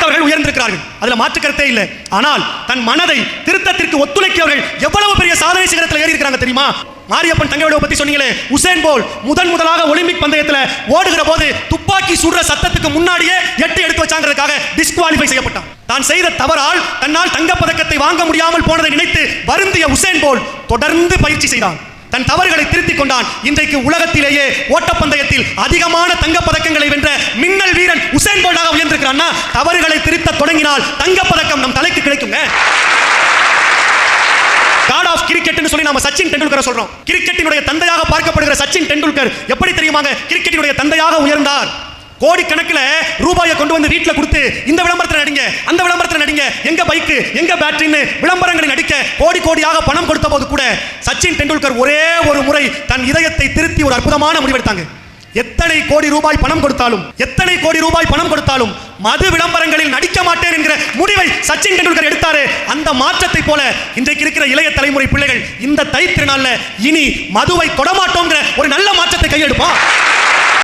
படித்தவர்கள் உயர்ந்திருக்கிறார்கள், அதுல மாற்று கருத்தே இல்லை. ஆனால் தன் மனதை திருத்தத்திற்கு ஒத்துழைக்கிறவர்கள் எவ்வளவு பெரிய சாதனை சிகரத்தில் ஏறி இருக்கிறாங்க தெரியுமா? மாரியப்பன் தங்கையோட பத்தி சொன்னீங்களே, உசேன் போல் முதலாக ஒலிம்பிக் பந்தயத்தில் ஓடுகிற போது துப்பாக்கி சுடுற சத்தத்துக்கு முன்னாடியே 8 எடுத்து வச்சாங்கிறதுக்காக டிஸ்குவாலிஃபை செய்யப்பட்டான். தான் செய்த தவறால் தன்னால் தங்கப் பதக்கத்தை வாங்க முடியாமல் போனதை நினைத்து வருந்திய உசேன் போல் தொடர்ந்து பயிற்சி செய்தான். தன் தவறுகளை திருத்திக் கொண்டான். இன்றைக்கு உலகத்திலேயே ஓட்டப்பந்தயத்தில் அதிகமான தங்கப் பதக்கங்களை வென்ற மின்னல் வீரன் உசேன் போல்டாக உயர்ந்திருக்கிறான். தவறுகளை திருத்த தொடங்கினால் தங்கப் பதக்கம் நம் தலைக்கு கிடைக்குங்க. காட் ஆஃப் கிரிக்கெட்னு சொல்லி நாம சச்சின் டெண்டுல்கரை சொல்றோம். கிரிக்கெட்டினுடைய தந்தையாக பார்க்கப்படுகிற சச்சின் டெண்டுல்கர் எப்படி தெரியுமாங்க கிரிக்கெட்டினுடைய தந்தையாக உயர்ந்தார்? கோடிக்கணக்கில் ரூபாயை கொண்டு வந்து வீட்டில் கொடுத்து இந்த விளம்பரத்தில் நடிங்க, அந்த விளம்பரத்தில் நடிங்க, எங்க பைக்கு எங்க பேட்டரின்னு விளம்பரங்களை நடிக்க கோடியாக பணம் கொடுத்த போது கூட சச்சின் டெண்டுல்கர் ஒரே ஒரு முறை தன் இதயத்தை திருத்தி ஒரு அற்புதமான முடிவெடுத்தாங்க. எத்தனை கோடி ரூபாய் பணம் கொடுத்தாலும் மது விளம்பரங்களில் நடிக்க மாட்டேன் என்கிற முடிவை சச்சின் டெண்டுல்கர் எடுத்தாரு. அந்த மாற்றத்தை போல இன்றைக்கு இருக்கிற இளைய தலைமுறை பிள்ளைகள் இந்த தை திருநாள்ல இனி மதுவை தொடமாட்டோங்கிற ஒரு நல்ல மாற்றத்தை கையெடுப்போம்.